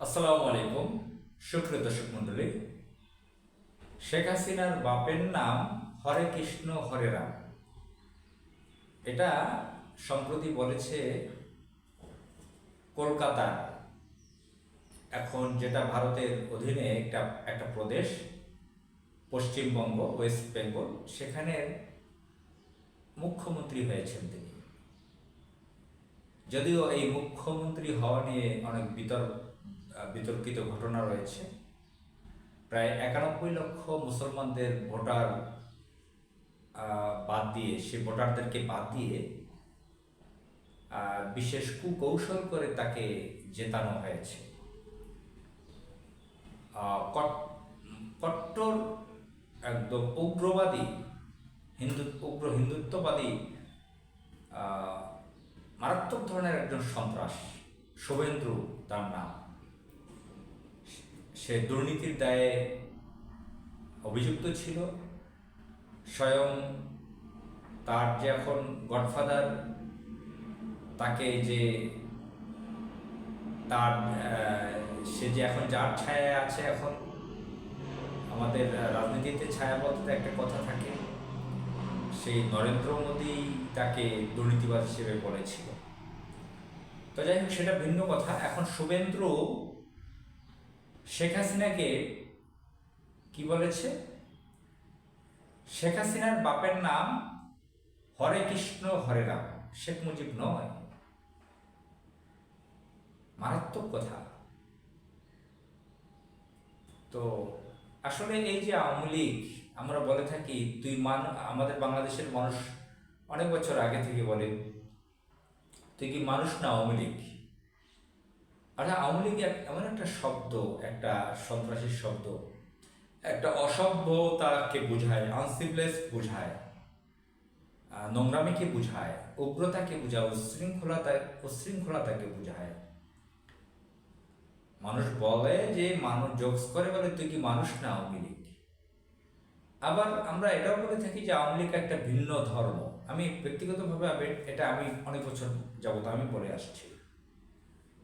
আসসালামু আলাইকুম সুপ্রিয় দর্শক মণ্ডলী। শেখ হাসিনার বাপের নাম হরে কৃষ্ণ হরে রাম, এটা সম্প্রতি বলেছে কলকাতা, এখন যেটা ভারতের অধীনে একটা একটা প্রদেশ পশ্চিমবঙ্গ, ওয়েস্ট বেঙ্গল, সেখানের মুখ্যমন্ত্রী হয়েছেন তিনি। যদিও এই মুখ্যমন্ত্রী হওয়া নিয়ে অনেক বিতর্কিত ঘটনা রয়েছে। প্রায় 91 লক্ষ মুসলমানদের ভোটার বাদ দিয়ে, সে ভোটারদেরকে বাদ দিয়ে বিশেষ কুকৌশল করে তাকে জেতানো হয়েছে। কট্টর একদম উগ্রবাদী উগ্র হিন্দুত্ববাদী মারাত্মক ধরনের একজন সন্ত্রাস, শুভেন্দু তার নাম। সে দুর্নীতির দায়ে অভিযুক্ত ছিল। স্বয়ং তার যে এখন গডফাদার, তাকে যে তার সে যে এখন যার ছায়া আছে, এখন আমাদের রাজনীতিতে ছায়া বলতে একটা কথা থাকে, সেই নরেন্দ্র মোদী তাকে দুর্নীতিবাদ হিসেবে বলেছিল। তো যাই হোক, সেটা ভিন্ন কথা। এখন শুভেন্দু শেখ হাসিনাকে কি বলেছে? শেখ হাসিনার বাপের নাম হরে কৃষ্ণ হরে রাম, শেখ মুজিব নয়। মারাত্মক কথা। তো আসলে এই যে আওয়ামী লীগ, আমরা বলে থাকি আমাদের বাংলাদেশের মানুষ অনেক বছর আগে থেকে বলে, তুই কি মানুষ না আওয়ামী লীগ। আর আওয়ামী লীগ এমন একটা শব্দ, একটা সন্ত্রাসী শব্দ, একটা অসভ্যতাকে বোঝায়, আনসিভিলাইজ বোঝায়, নোংরামিকে বোঝায়, উগ্রতাকে বোঝায়, উশৃঙ্খলতাকে বোঝায়। মানুষ বলে যে, মানুষ জোকস করে বলে, তুই কি মানুষ না আওয়ামী লীগ। আবার আমরা এটাও বলে থাকি যে আওয়ামী লীগ একটা ভিন্ন ধর্ম। আমি ব্যক্তিগতভাবে এটা আমি অনেক বছর যাবত আমি বলে আসছি,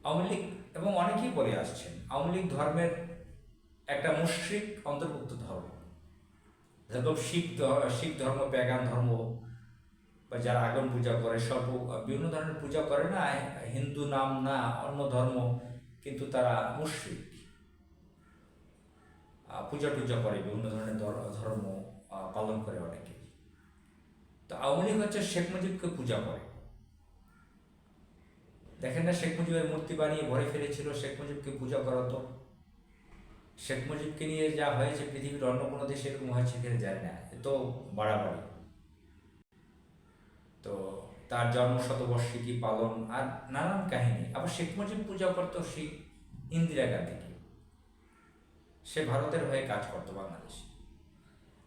আওয়ামী লীগ, এবং অনেকেই বলে আসছেন, আওয়ামী লীগ ধর্মের একটা মুশরিক অন্তর্ভুক্ত ধর্ম। যেরকম শিখ ধর্ম, প্যাগান ধর্ম, বা যারা আগুন পূজা করে, বিভিন্ন ধরনের পূজা করে না, হিন্দু নাম না, অন্য ধর্ম, কিন্তু তারা মুশরিক, পূজা টুজা করে, বিভিন্ন ধরনের ধর্ম পালন করে অনেকে। তো আওয়ামী লীগ হচ্ছে শেখ মুজিবকে পূজা করে। দেখেন না, শেখ মুজিবের মূর্তি বানিয়ে ভরে ফেলেছিল, শেখ মুজিবকে পূজা করাতো। শেখ মুজিবকে নিয়ে যা হয়েছে পৃথিবীর অন্য কোনো দেশে এরকম হয়েছে কিনা জানি না, এ তো বাড়াবাড়ি। তো তার জন্ম শতবর্ষিকী পালন আর নানান কাহিনী। আবার শেখ মুজিব পূজা করতো ইন্দিরা গান্ধীকে, সে ভারতের হয়ে কাজ করতো বাংলাদেশে।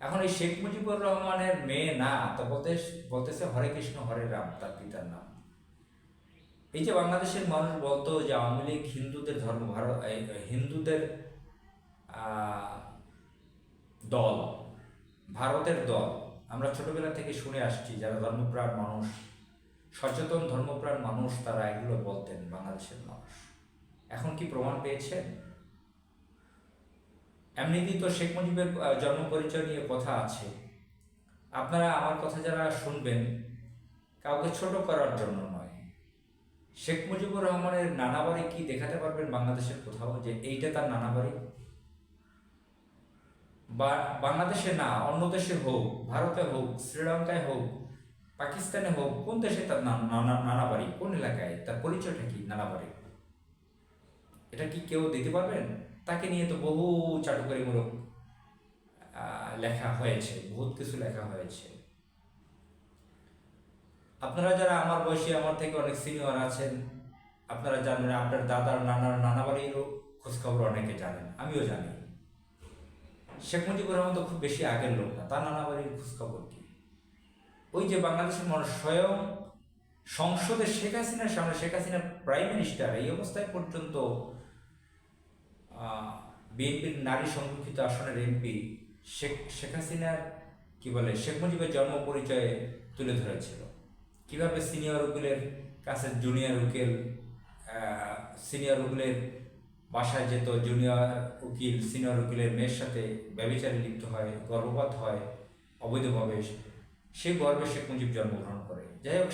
এখন এই শেখ মুজিবুর রহমানের মেয়ে না, তো বলতেছে হরে কৃষ্ণ হরে রাম, তার পিতার নাম। এই যে বাংলাদেশের মানুষ বলতো যে আওয়ামী লীগ হিন্দুদের ধর্ম, হিন্দুদের দল, ভারতের দল, আমরা ছোটবেলা থেকে শুনে আসছি। যারা ধর্মপ্রাণ মানুষ, সচেতন ধর্মপ্রাণ মানুষ, তারা এগুলো বলতেন বাংলাদেশের মানুষ। এখন কি প্রমাণ পেয়েছেন? এমনিতেই তো শেখ মুজিবের জন্ম পরিচয় নিয়ে কথা আছে। আপনারা আমার কথা যারা শুনবেন, কাউকে ছোট করার জন্য নয়, শেখ মুজিবুর রহমানের নানা বাড়ি কি দেখাতে পারবেন বাংলাদেশের কোথাও, যে এইটা তার নানা বাড়ি? বা বাংলাদেশে না, অন্য দেশে হোক, ভারতে হোক, শ্রীলঙ্কায় হোক, পাকিস্তানে হোক, কোন দেশে তার নানা বাড়ি, কোন এলাকায়, তার পরিচয়টা কি নানা বাড়ি? এটা কি কেউ দিতে পারবেন? তাকে নিয়ে তো বহু চাটুকারিমূলক লেখা হয়েছে, বহুত কিছু লেখা হয়েছে। আপনারা যারা আমার বয়সী, আমার থেকে অনেক সিনিয়র আছেন, আপনারা জানেন, আপনার দাদার নানা বাড়িরও খোঁজখবর অনেকে জানেন, আমিও জানি। শেখ মুজিবুর রহমান তো খুব বেশি আগের লোক না, তার নানা বাড়ির খোঁজখবর কি? ওই যে বাংলাদেশের মানুষ স্বয়ং সংসদে শেখ হাসিনার সামনে, শেখ হাসিনা প্রাইম মিনিস্টার, এই অবস্থায় পর্যন্ত বিএনপির নারী সংরক্ষিত আসনের এমপি শেখ হাসিনার কি বলে, শেখ মুজিবের জন্ম পরিচয়ে তুলে ধরেছিল। কিভাবে সিনিয়র উকিলের কাছে জুনিয়র উকিল, সিনিয়র উকিলের বাসায় যেত, জুনিয়র উকিল সিনিয়র উকিলের মেয়ের সাথে ব্যভিচারে লিপ্ত হয়, গর্ভপাত হয় অবৈধভাবে, সে গর্ভে শেখ মুজিব জন্মগ্রহণ করে। যাই হোক,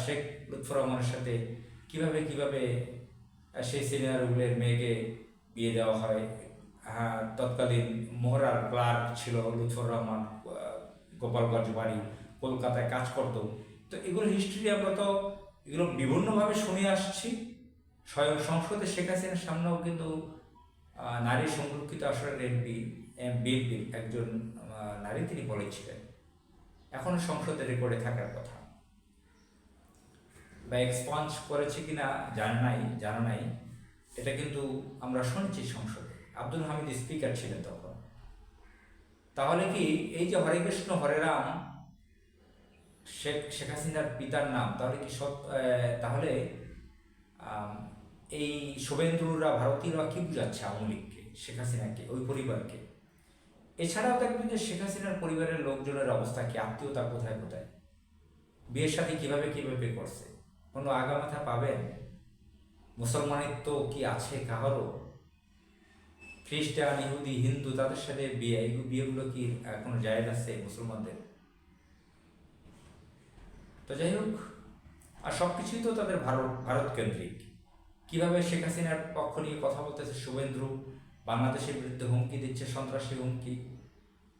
শেখ লুৎফর রহমানের সাথে কিভাবে কিভাবে সেই সিনিয়র উকিলের মেয়েকে বিয়ে দেওয়া হয়। তৎকালীন মোহরার ক্লার্ক ছিল লুৎফর রহমান, গোপালগঞ্জ বাড়ি, কলকাতায় কাজ করতো। তো এগুলো হিস্ট্রি আমরা তো এগুলো বিভিন্নভাবে শুনে আসছি। স্বয়ং সংসদে শেখ হাসিনার সামনেও কিন্তু নারী সংরক্ষিত আসনের বিএনপির একজন নারী তিনি বলেছিলেন, এখনো সংসদে রেকর্ডে থাকার কথা, বা এক্সপাঞ্জ করেছে কিনা জানা নাই, এটা কিন্তু আমরা শুনছি সংসদে। আব্দুল হামিদ স্পিকার ছিলেন তখন। তাহলে কি এই যে হরে কৃষ্ণ হরে রাম শেখ হাসিনার পিতার নাম, তাহলে কি তাহলে এই শুভেন্দুরা ভারতীয়রা কি বুঝাচ্ছে আওয়ামী লীগকে, শেখ হাসিনাকে, ওই পরিবারকে? এছাড়াও দেখবেন যে শেখ হাসিনার পরিবারের লোকজনের অবস্থা কি, আত্মীয়তা কোথায় কোথায়, বিয়ের সাথে কিভাবে কিভাবে করছে, কোনো আগামাথা পাবেন? মুসলমানিত্ব কি আছে কাহারও? খ্রিস্টান, ইহুদি, হিন্দু তাদের সাথে বিয়েগুলো কি কোনো জায়েজ আছে মুসলমানদের? তো যাই হোক, আর সব কিছুই তো তাদের ভারত কেন্দ্রিক। কিভাবে শেখ হাসিনার পক্ষ নিয়ে কথা বলতেছে শুভেন্দু, বাংলাদেশের বিরুদ্ধে হুমকি দিচ্ছে, সন্ত্রাসী হুমকি।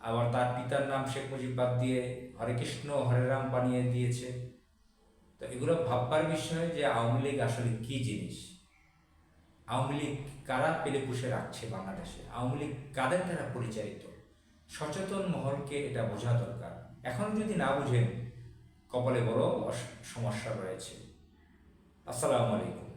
আবার তার পিতার নাম শেখ মুজিব বাদ দিয়ে হরে কৃষ্ণ হরে রাম বানিয়ে দিয়েছে। তো এগুলো ভাববার বিষয় যে আওয়ামী লীগ আসলে কি জিনিস, আওয়ামী লীগ কারা পেলে পুষে রাখছে বাংলাদেশে, আওয়ামী লীগ কাদের দ্বারা পরিচালিত। সচেতন মহলকে এটা বোঝা দরকার। এখন যদি না বুঝেন, কপালে বড় সমস্যা রয়েছে। আসসালামু আলাইকুম।